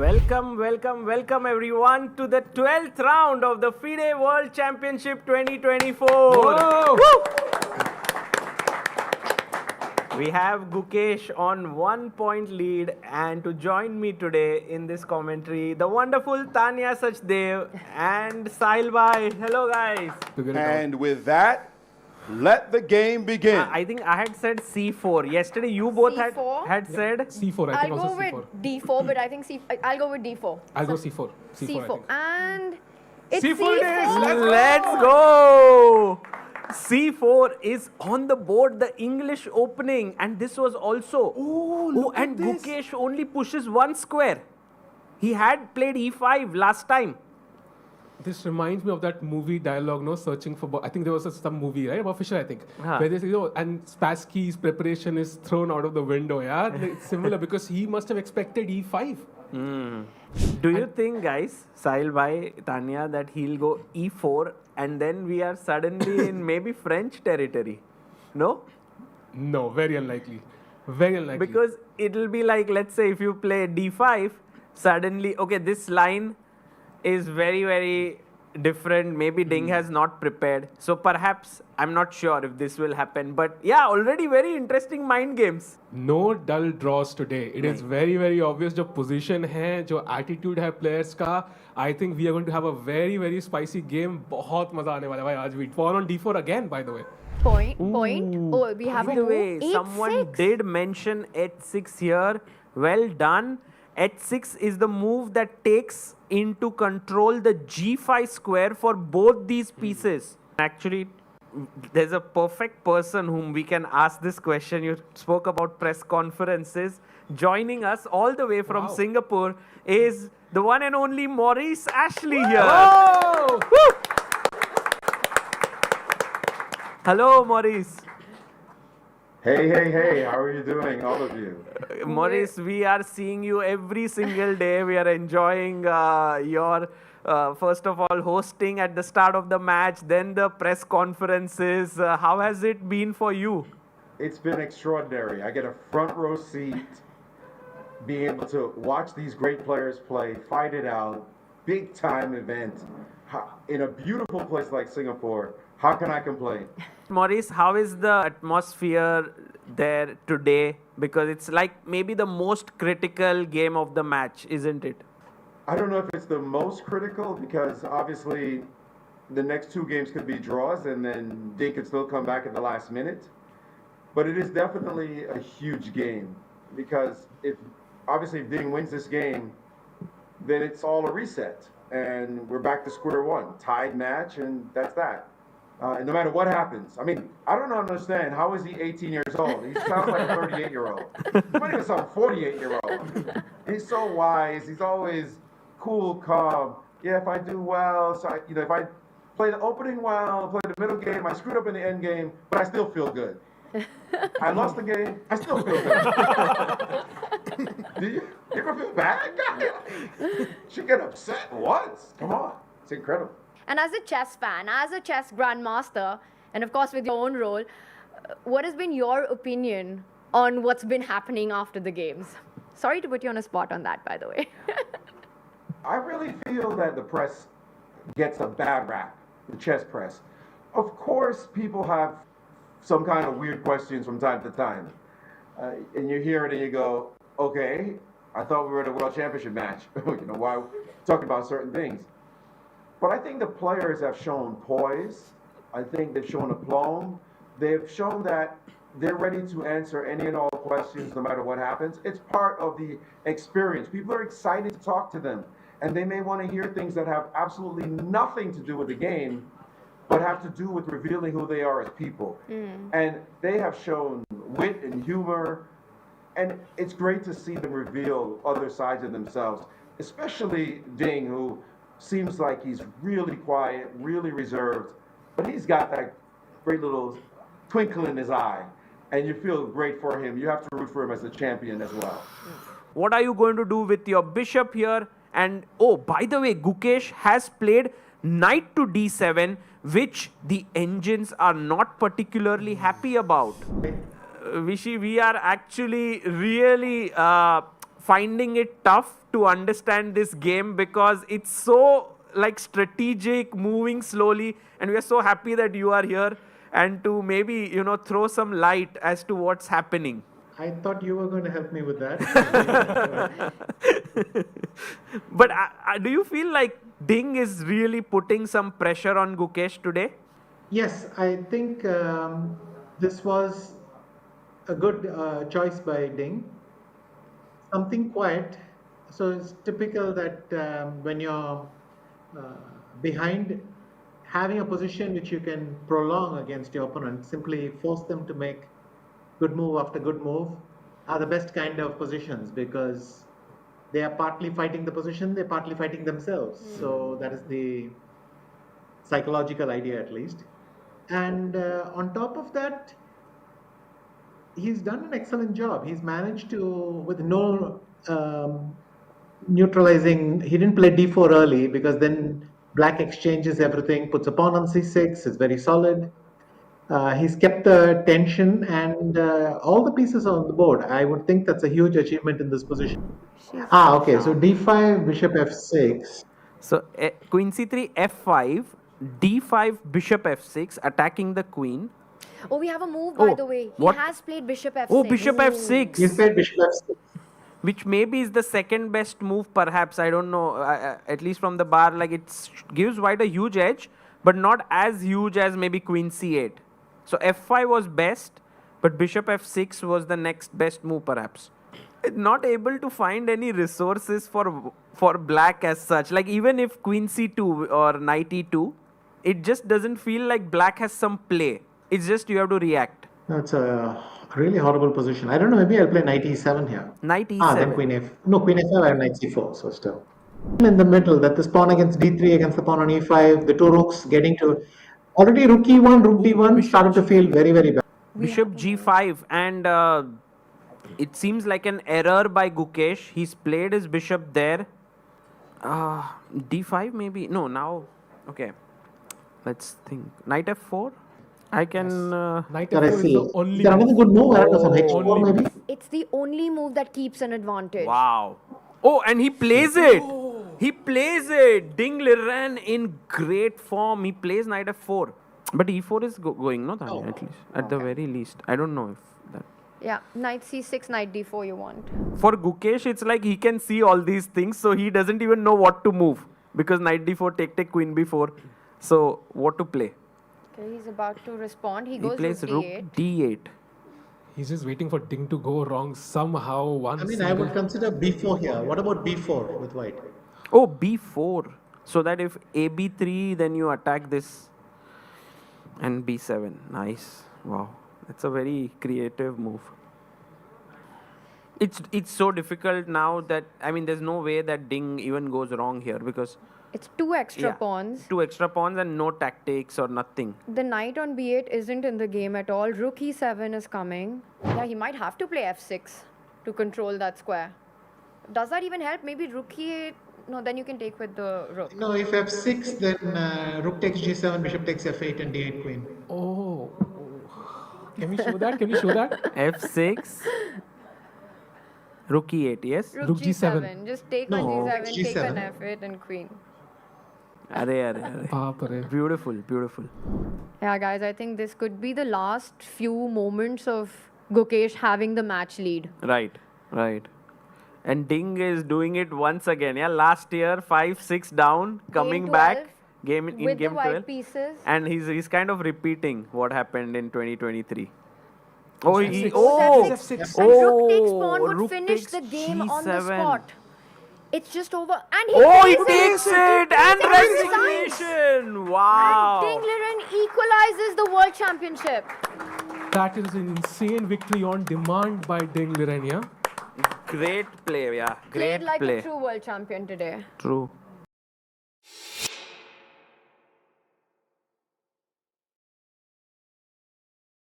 Welcome everyone to the 12th round of the FIDE World Championship 2024. Whoa. Woo! We have Gukesh on 1 point lead, and to join me today in this commentary, the wonderful Tanya Sachdev and Sahil Bhai. Hello guys. And with that, let the game begin. I think I had said C4. Yesterday you both C4? had said C4. I think I'll also go C4. with D4, but I think I'll go with D4. I'll go C4. C4. I think. And it's C4 it is. Let's go! C4 is on the board, the English opening, and this was also. And Gukesh only pushes one square. He had played E5 last time. This reminds me of that movie dialogue, no, searching for. I think there was some movie, right, about Fisher, I think, Huh. where they say, and Spassky's preparation is thrown out of the window. Yeah, it's similar because he must have expected E5. Do you think, guys, Sahil Bhai, Tanya, that he'll go E4 and then we are suddenly in maybe French territory? No? No, very unlikely. Very unlikely. Because it'll be like, let's say if you play D5, suddenly, okay, this line is very, very different. Maybe Ding has not prepared. So perhaps, I'm not sure if this will happen. But yeah, already very interesting mind games. No dull draws today. It is very, very obvious. जो position है, जो attitude है players का. I think we are going to have a very, very spicy game. बहुत मजा आने वाला है भाई आज भी. Pawn on D4 again, by the way. Point. Oh, we have By a the move. way, someone did mention H6 here. Well done. H6 is the move that takes into control the G5 square for both these pieces. Actually, there's a perfect person whom we can ask this question. You spoke about press conferences. Joining us all the way from Singapore is the one and only Maurice Ashley here. Oh! Woo! Hello, Maurice. Hey, how are you doing, all of you? Maurice, we are seeing you every single day. We are enjoying your, first of all, hosting at the start of the match, then the press conferences. How has it been for you? It's been extraordinary. I get a front row seat, being able to watch these great players play, fight it out, big time event, in a beautiful place like Singapore. How can I complain? Maurice, how is the atmosphere there today? Because it's like maybe the most critical game of the match, isn't it? I don't know if it's the most critical because obviously the next two games could be draws and then Ding could still come back at the last minute. But it is definitely a huge game because if Ding wins this game, then it's all a reset and we're back to square one, tied match, and that's that. And no matter what happens, I mean, I don't understand. How is he 18 years old? He sounds like a 38-year-old. He might even sound 48-year-old. He's so wise. He's always cool, calm. Yeah, if I do well, so if I play the opening well, play the middle game, I screwed up in the end game, but I still feel good. I lost the game, I still feel good. Do you ever feel bad? She get upset once. Come on, it's incredible. And as a chess fan, as a chess grandmaster, and of course with your own role, what has been your opinion on what's been happening after the games? Sorry to put you on a spot on that, by the way. I really feel that the press gets a bad rap, the chess press. Of course, people have some kind of weird questions from time to time. And you hear it and you go, okay, I thought we were in a world championship match. Why are we talking about certain things? But I think the players have shown poise. I think they've shown aplomb. They've shown that they're ready to answer any and all questions no matter what happens. It's part of the experience. People are excited to talk to them. And they may want to hear things that have absolutely nothing to do with the game, but have to do with revealing who they are as people. And they have shown wit and humor. And it's great to see them reveal other sides of themselves, especially Ding, who seems like he's really quiet, really reserved, but he's got that great little twinkle in his eye, and you feel great for him. You have to root for him as a champion as well. What are you going to do with your bishop here? And oh, by the way, Gukesh has played knight to d7, which the engines are not particularly happy about. Vishy, we are actually really finding it tough to understand this game because it's so like strategic, moving slowly, and we are so happy that you are here and to maybe, throw some light as to what's happening. I thought you were going to help me with that. But do you feel like Ding is really putting some pressure on Gukesh today? Yes, I think this was a good choice by Ding. Something quiet. So it's typical that when you're behind, having a position which you can prolong against your opponent, simply force them to make good move after good move, are the best kind of positions because they are partly fighting the position, they're partly fighting themselves. So that is the psychological idea at least. And on top of that, he's done an excellent job. He's managed to, with no neutralizing, he didn't play d4 early because then black exchanges everything, puts a pawn on c6, it's very solid. He's kept the tension and all the pieces on the board. I would think that's a huge achievement in this position. Okay, so d5, bishop f6. So queen c3, f5, d5, bishop f6, attacking the queen. Oh, we have a move, by the way. He has played bishop f6. Oh, bishop f6. He's played bishop f6. Which maybe is the second best move, perhaps. I don't know. At least from the bar, like it gives white a huge edge, but not as huge as maybe queen c8. So f5 was best, but bishop f6 was the next best move, perhaps. Not able to find any resources for black as such. Like even if queen c2 or knight e2, it just doesn't feel like black has some play. It's just you have to react. That's a really horrible position. I don't know, maybe I'll play knight e7 here. Knight e7. Then queen f. No, queen f5, I have knight c4, so still. In the middle, that this pawn against d3 against the pawn on e5, the two rooks getting to... Already rook e1, rook d1 started to feel very, very bad. Bishop g5, and it seems like an error by Gukesh. He's played his bishop there. d5 maybe? No, now... Okay. Let's think. Knight f4? I can... Knight Can I f4 is see? the only Is there another good move? I don't know, some h4 maybe? It's the only move that keeps an advantage. Wow. Oh, and he plays it. He plays it. Ding Liren in great form. He plays knight f4. But e4 is going, no, Tanya, at least. At the very least. I don't know if that... Yeah, knight c6, knight d4 you want. For Gukesh, it's like he can see all these things, so he doesn't even know what to move. Because knight d4, take, queen b4. So, what to play? Okay, he's about to respond. He He goes plays rook rook d8. d8. He's just waiting for Ding to go wrong somehow. I mean, I would consider b4 here. What about b4 with white? Oh, b4. So that if a b3, then you attack this. And b7. Nice. Wow. That's a very creative move. It's so difficult now that, I mean, there's no way that Ding even goes wrong here because... It's two extra pawns. 2 extra pawns and no tactics or nothing. The knight on b8 isn't in the game at all. Rook e7 is coming. Yeah, he might have to play f6 to control that square. Does that even help? Maybe rook e8. No, then you can take with the rook. No, if f6, then rook takes g7, bishop takes f8 and d8 queen. Oh. Can we show that? Can we show that? f6. Rook e8, yes? Rook Rook g7. g7. Just take No, on g7, take g7. on f8 and queen. Are. Beautiful, beautiful. Yeah, guys, I think this could be the last few moments of Gukesh having the match lead. Right. And Ding is doing it once again. Yeah, last year 5-6 down, coming Game back 12, game in with game the white 12, pieces. and he's kind of repeating what happened in 2023. Oh, F6. F6. And rook takes pawn would rook finish takes the game on the G7. spot. It's just over. And he He plays takes it and resigns. resignation. Wow. And Ding Liren equalizes the world championship. That is an insane victory on demand by Ding Liren, yeah? Great play, yeah. Played Great like play. a true world champion today. True.